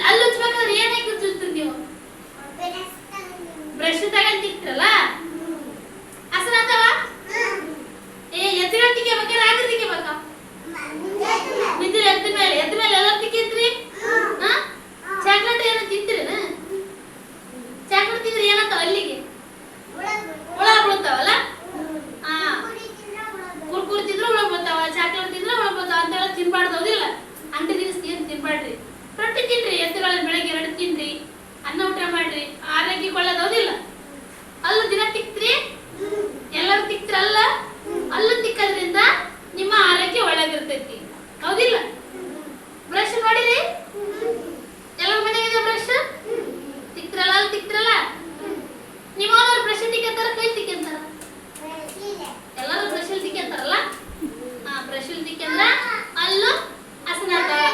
ಅಲ್ಲಿ ಉಜ್ಬೇಕಾದ್ರೆ ಏನಾಗಿ ಉಜ್ಜುತ್ತೀರಿ ನೀವು? ಬ್ರಷ್ ತಗೊಂಡ್ ತಿಕ್ತಿರಲ್ಲ ಹಸನ ಅಥವಾ ಎತ್ತಿನ ತಿಕ್ಕಬೇಕಾ ರಾತ್ರಿ ತಿಕ್ಕಬೇಕಾ? ನಿಂತಿರ ಎದ್ದ ಮೇಲೆ ಎಲ್ಲ ತಿಕ್ಕಿದ್ರಿ? ಚಾಕ್ಲೇಟ್ ಏನೋ ತಿಂತೀರೇನ? ಚಾಕ್ಲೇಟ್ ತಿಂದ್ರೆ ಏನಾಗ್ತಾವ ಅಲ್ಲಿಗೆ? ಹುಳ ಬೀಳ್ತಾವಲ್ಲ? ಕುರ್ಕುರಿ ತಿಂದ್ರೆ ಹುಳ ಬೀಳ್ತಾವ, ಚಾಕ್ಲೇಟ್ ತಿಂದ್ರೆ ಹುಳ ಬೀಳ್ತಾವ ಅಂತೆಲ್ಲ ತಿನ್ಬಾರ್ದು. ಹೌದಿಲ್ಲ? ಅಂಟಿ ದಿನಸ್ ಏನು ತಿನ್ಬಾರ್ದ್ರಿ. ರೊಟ್ಟಿ ತಿನ್ರಿ, ಎತ್ತುಗಳಲ್ಲಿ ಬೆಳಗ್ಗೆ 2 ತಿನ್ರಿ, ಅನ್ನ ಊಟ ಮಾಡ್ರಿ, ಆರೋಗ್ಯಕ್ಕೆ ಒಳ್ಳೇದು. ಹೌದಿಲ್ಲ? ಅಲ್ಲು ದಿನ ತಿಕ್ತ್ರಿ, ಎಲ್ಲರೂ ತಿಕ್ತಿರಲ್ಲ. ಅಲ್ಲು ತಿಕ್ಕೋದ್ರಿಂದ ನಿಮ್ಮ ಆರೋಗ್ಯ ಒಳ್ಳೇದಿರ್ತೈತಿ. ಹೌದಿಲ್ಲ? ಬ್ರಷ್ ನೋಡಿರಿ, ಎಲ್ಲರ ಮನೆಗಿದೆ ಬ್ರಷ್. ತಿಕ್ತಿರಲ್ಲ, ಅಲ್ಲಿ ತಿಕ್ತಿರಲ್ಲ. ನಿಮ್ಮವ್ರು ಬ್ರಷ್ ತಿಕ್ಕಂತಾರ, ಕೈ ತಿಕ್ಕಂತಾರ? ಎಲ್ಲರೂ ಬ್ರಷ್ ತಿಕ್ಕಂತಾರಲ್ಲ. ಬ್ರಷ್ ತಿಕ್ಕಂದ್ರ ಅಲ್ಲು ಹಸನ ಆಗ್ತಾವ.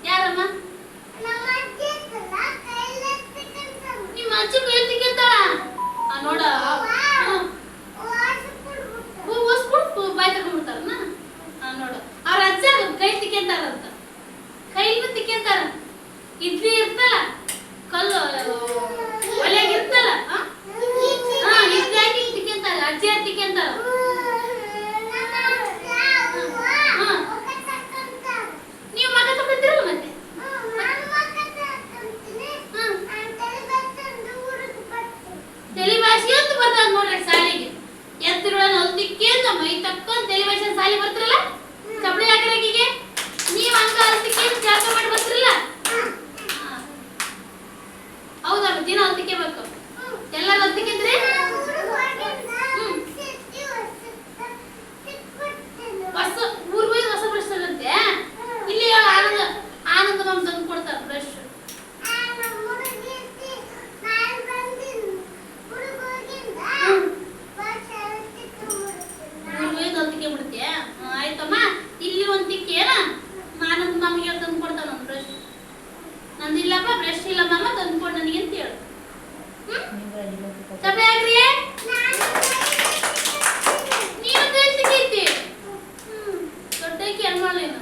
ಯಾರಮ್ಮ? ನಿಮ್ಮ ಅಜ್ಜಿ ಕೈ ತಿಕ್ಕಂತಾಳ ನೋಡ. ಬಾಯ್ ತಗೊಂಡ್ಬಿಡ್ತಾರನ ನೋಡು. ಅವ್ರ ಅಜ್ಜ ಕೈ ತಿಕ್ಕಂತಾರಂತ, ಕೈಲೂ ತಿಕ್ಕಂತಾರ. ಇಡ್ಲಿ ಇರ್ತಲ್ಲ, ಕಲ್ಲು ಒಲೆಯಾಗ ಇರ್ತಲ್ಲ, ಇಡ್ಲಿ ಹಾಕಿ ತಿಕ್ಕಂತಾರ. ಅಜ್ಜಿ ತಿಕ್ಕಂತಾರ. ನೀವು ಮಗ ತಗೊಂಡಿರಲ್ಲ ಮತ್ತೆ? ತಲೆ ಭಾಷೆ ಅಂತ ಬರ್ತಾರ ನೋಡ್ರಿ ಶಾಲೆಗೆ. ಎತ್ತುಗಳನ್ನ ಹೊಲ್ತಿಕ್ಕೇಂದ ಮೈ ತಕ್ಕೊಂಡ್ ತಲೆ ಭಾಷೆ ಶಾಲೆ ಬರ್ತಿರಲ್ಲ, ಕಬಡ್ಡಿ ಹಾಕರಾಗಿಗೆ ನೀವ್ ಹಂಗ ಹೊಲ್ತಿಕ್ಕೇಂದ ಜಾಗ ಮಾಡಿ ಬರ್ತಿರಲ್ಲ. ಹೌದಾ? ದಿನ ಹೊಲ್ತಿಕ್ಕೇಬೇಕು. ಎಲ್ಲರೂ ಹೊಲ್ತಿಕ್ಕಿದ್ರಿ? ಹೊಸ ಊರ್ಗೆ ಹೋಗಿ ಹೊಸ ಬ್ರಷ್ ತಗೊಂತೆ. ಇಲ್ಲಿ ಆನಂದ ಮಾಮ್ ತಂದು ಕೊಡ್ತಾರ ಬ್ರಷ್. ಆಯ್ತಮ್ಮ, ಇಲ್ಲಿ ಒಂದ್ ತಿಕ್ಕಿ ಏನ ಆನಂದ ಮಾಮಿಗೆ ತಂದು ಕೊಡ್ತಾವ ನಮ್ ಬ್ರಷ್. ನಂದಿಲ್ಲಪ್ಪ ಬ್ರಷ್ ಇಲ್ಲ ಮಾಮ ತಂದ್ಕೊಡ್ ನನಗೆ ಅಂತ ಹೇಳು. ಚಪ್ಪೆ ಹಾಕ್ರಿ. ನೀನು ಕೈ ತಿಕ್ಕೈತಿ. ದೊಡ್ಡಕ್ಕೆ ಏನ್ ಮಾಡಲೇನು?